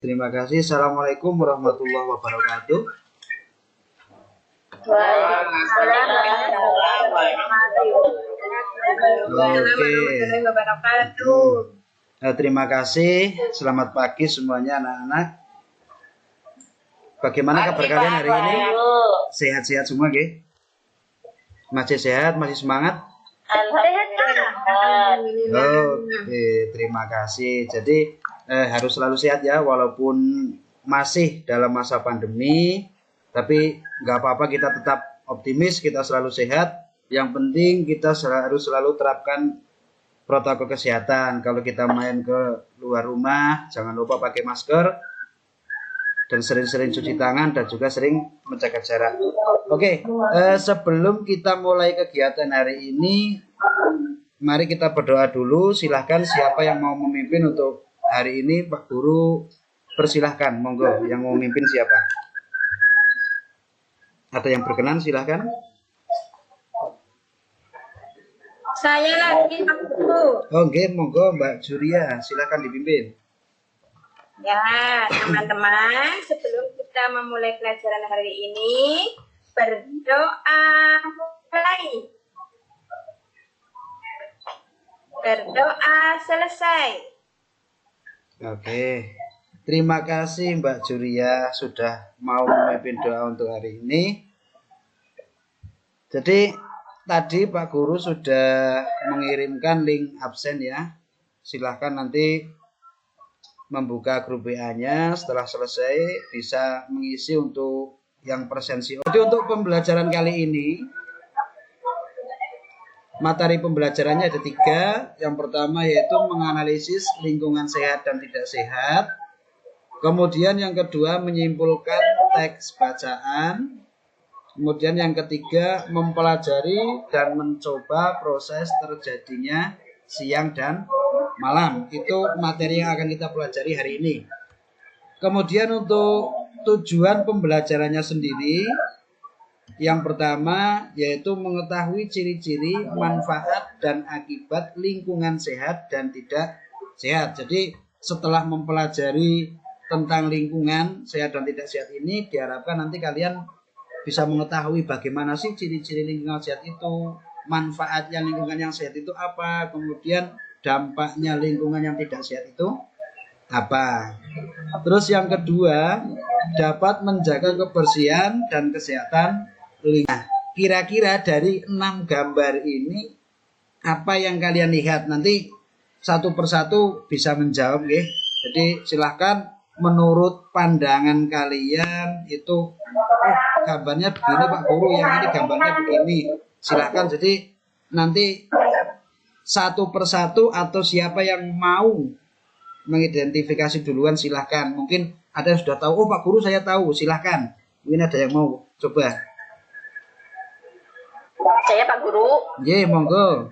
Terima kasih. Assalamualaikum warahmatullahi wabarakatuh. Oke. Terima kasih. Selamat pagi semuanya anak-anak. Bagaimana kabar kalian hari ini? Sehat-sehat semua, nggih? Masih sehat, masih semangat? Oke, terima kasih. Jadi harus selalu sehat ya, walaupun masih dalam masa pandemi, tapi nggak apa-apa, kita tetap optimis, kita selalu sehat. Yang penting kita harus selalu terapkan protokol kesehatan. Kalau kita main ke luar rumah, jangan lupa pakai masker dan sering-sering cuci tangan dan juga sering menjaga jarak. Oke, sebelum kita mulai kegiatan hari ini, mari kita berdoa dulu. Silahkan siapa yang mau memimpin untuk hari ini, Pak Guru, persilahkan. Monggo, yang mau memimpin siapa? Ada yang berkenan, silahkan. Saya lagi, Pak Guru. Oke, monggo Mbak Juria, silahkan dipimpin. Ya, teman-teman, sebelum kita memulai pelajaran hari ini, berdoa mulai. Berdoa selesai. Oke, terima kasih Mbak Juria sudah mau memimpin doa untuk hari ini. Jadi tadi Pak Guru sudah mengirimkan link absen ya. Silahkan nanti membuka grup WA-nya, setelah selesai bisa mengisi untuk yang presensi. Jadi untuk pembelajaran kali ini, materi pembelajarannya ada 3. Yang pertama yaitu menganalisis lingkungan sehat dan tidak sehat. Kemudian yang kedua menyimpulkan teks bacaan. Kemudian yang ketiga mempelajari dan mencoba proses terjadinya siang dan malam. Itu materi yang akan kita pelajari hari ini. Kemudian untuk tujuan pembelajarannya sendiri, yang pertama yaitu mengetahui ciri-ciri, manfaat dan akibat lingkungan sehat dan tidak sehat. Jadi setelah mempelajari tentang lingkungan sehat dan tidak sehat ini, diharapkan nanti kalian bisa mengetahui bagaimana sih ciri-ciri lingkungan sehat itu, manfaatnya lingkungan yang sehat itu apa, kemudian dampaknya lingkungan yang tidak sehat itu apa. Terus yang kedua, dapat menjaga kebersihan dan kesehatan lingkungan. Kira-kira dari 6 gambar ini, apa yang kalian lihat? Nanti satu persatu bisa menjawab ya. Jadi silahkan menurut pandangan kalian itu, gambarnya begini Pak Guru, yang ini gambarnya begini. Silahkan, jadi nanti satu persatu atau siapa yang mau mengidentifikasi duluan silahkan. Mungkin ada yang sudah tahu, oh Pak Guru saya tahu, silahkan. Mungkin ada yang mau coba. Saya Pak Guru. Ye, monggo.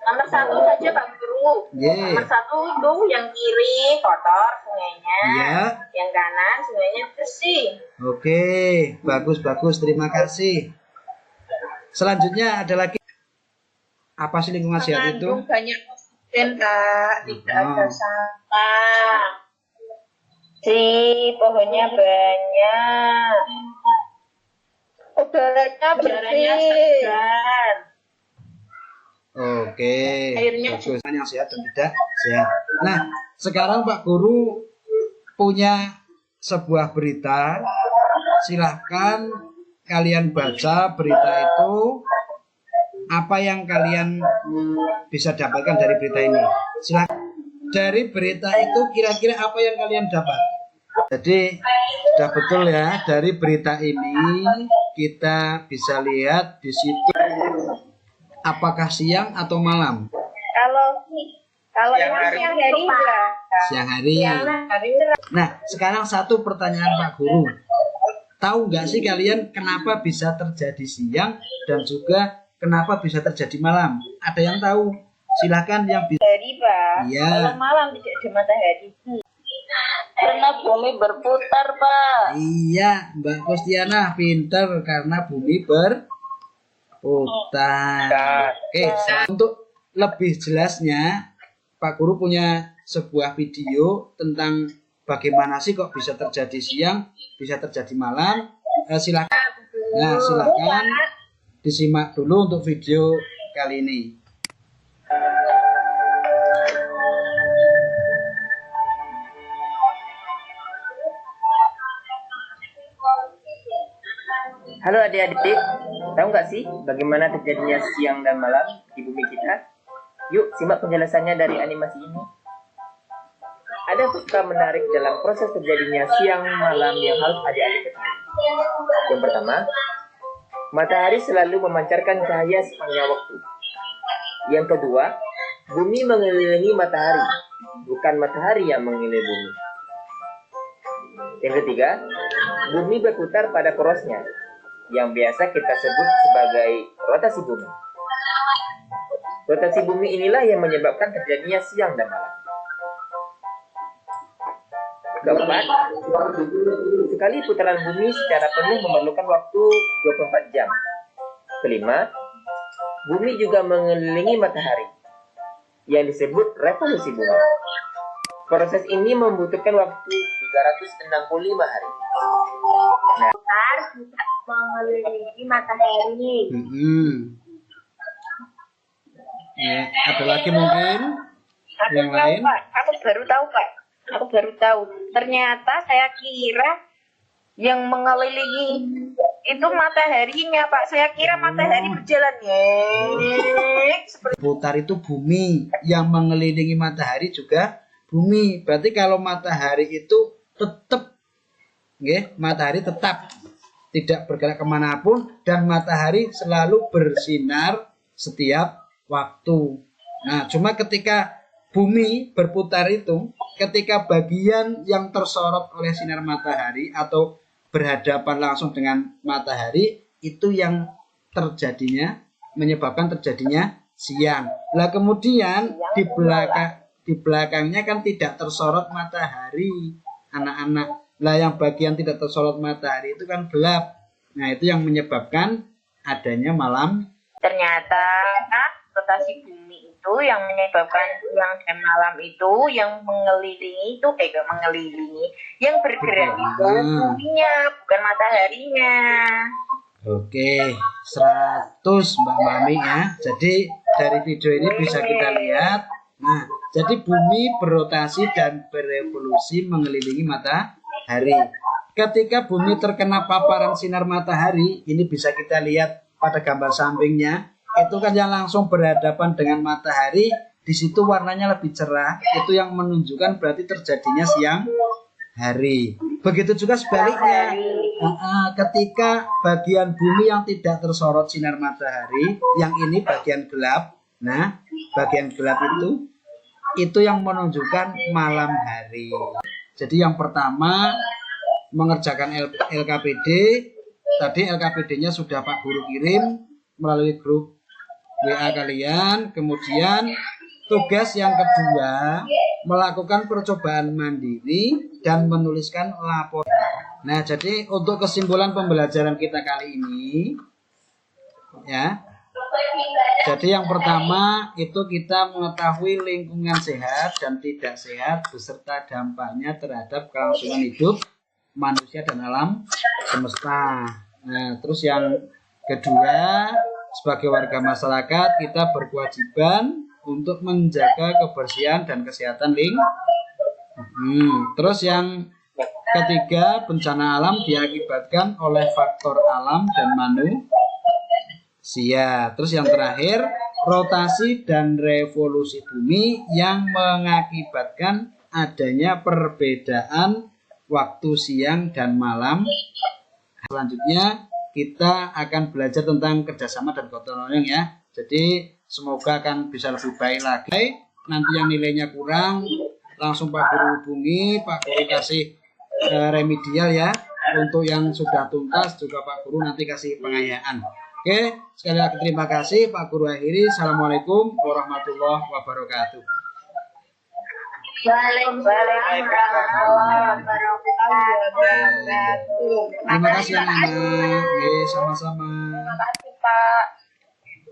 Nomor 1 saja Pak Guru. Ye. Nomor 1 itu yang kiri kotor sungainya. Ya. Yang kanan sungainya bersih. Oke, bagus, terima kasih. Selanjutnya ada lagi, apa sih lingkungan sehat itu? Banyak oksigen Kak, tidak ada sampah. Si pohonnya banyak. Udaranya segar. Oke, Airnya bagus. Yang sehat dan tidak sehat. Nah, sekarang Pak Guru punya sebuah berita. Silahkan kalian baca berita itu. Apa yang kalian bisa dapatkan dari berita ini? Silahkan. Dari berita itu kira-kira apa yang kalian dapat? Jadi sudah betul ya, dari berita ini kita bisa lihat di situ apakah siang atau malam. Kalau siang hari enggak. Siang hari. Nah, sekarang satu pertanyaan Pak Guru. Tahu nggak sih kalian kenapa bisa terjadi siang dan juga kenapa bisa terjadi malam? Ada yang tahu? Silahkan yang bisa. Matahari Pak. Iya. Kalau malam tidak ada matahari. Karena bumi berputar Pak. Iya, Mbak Kustiana pinter karena bumi berputar. Oke, untuk lebih jelasnya Pak Guru punya sebuah video tentang bagaimana sih kok bisa terjadi siang, bisa terjadi malam? Silakan. Nah, silakan disimak dulu untuk video kali ini. Halo adik-adik, tahu nggak sih bagaimana terjadinya siang dan malam di bumi kita? Yuk simak penjelasannya dari animasi ini. Ada fakta menarik dalam proses terjadinya siang malam yang harus adik-adik ketahui. Yang pertama, matahari selalu memancarkan cahaya sepanjang waktu. Yang kedua, bumi mengelilingi matahari, bukan matahari yang mengelilingi bumi. Yang ketiga, bumi berputar pada porosnya, yang biasa kita sebut sebagai rotasi bumi. Rotasi bumi inilah yang menyebabkan terjadinya siang dan malam. Keempat, sekali putaran bumi secara penuh memerlukan waktu 24 jam. Kelima, bumi juga mengelilingi matahari, yang disebut revolusi bumi. Proses ini membutuhkan waktu 365 hari. Harus mengelilingi matahari. Ya, ada lagi mungkin yang lain? Pak. Aku baru tahu, Pak. Aku baru tahu. Ternyata saya kira yang mengelilingi itu mataharinya, Pak. Saya kira matahari berjalan Putar itu bumi, yang mengelilingi matahari juga bumi. Berarti kalau matahari itu tetap, matahari tetap tidak bergerak kemanapun, dan matahari selalu bersinar setiap waktu. Nah, cuma ketika bumi berputar itu, ketika bagian yang tersorot oleh sinar matahari atau berhadapan langsung dengan matahari, itu yang terjadinya, menyebabkan terjadinya siang. Lah kemudian di belakangnya kan tidak tersorot matahari, anak-anak. Lah yang bagian tidak tersorot matahari itu kan gelap. Nah, itu yang menyebabkan adanya malam. Ternyata rotasi bumi itu yang menyebabkan siang dan malam itu, yang mengelilingi itu yang bergerak itu buminya, bukan mataharinya. Oke, 100 Mbak Mami ya. Jadi dari video ini bisa kita lihat. Nah, jadi bumi berotasi dan berevolusi mengelilingi matahari. Ketika bumi terkena paparan sinar matahari, ini bisa kita lihat pada gambar sampingnya, itu kan yang langsung berhadapan dengan matahari, di situ warnanya lebih cerah, itu yang menunjukkan berarti terjadinya siang hari. Begitu juga sebaliknya, ketika bagian bumi yang tidak tersorot sinar matahari, yang ini bagian gelap, nah bagian gelap itu yang menunjukkan malam hari. Jadi yang pertama mengerjakan LKPD, tadi LKPD-nya sudah Pak Guru kirim melalui grup WA kalian. Kemudian tugas yang kedua, melakukan percobaan mandiri dan menuliskan laporan. Nah, jadi untuk kesimpulan pembelajaran kita kali ini, ya. Jadi yang pertama itu kita mengetahui lingkungan sehat dan tidak sehat beserta dampaknya terhadap kelangsungan hidup manusia dan alam semesta. Nah, terus yang kedua, sebagai warga masyarakat kita berkewajiban untuk menjaga kebersihan dan kesehatan lingkungan. Terus yang ketiga, bencana alam diakibatkan oleh faktor alam dan manusia. Terus yang terakhir, rotasi dan revolusi bumi yang mengakibatkan adanya perbedaan waktu siang dan malam. Selanjutnya kita akan belajar tentang kerjasama dan gotong royong ya. Jadi semoga akan bisa lebih baik lagi. Nanti yang nilainya kurang langsung Pak Guru hubungi, Pak Guru kasih remedial ya. Untuk yang sudah tuntas juga Pak Guru nanti kasih pengayaan. Oke, sekali lagi terima kasih Pak Guru akhiri. Assalamualaikum warahmatullahi wabarakatuh. Terima kasih anak-anak. Sama-sama. Terima kasih Pak.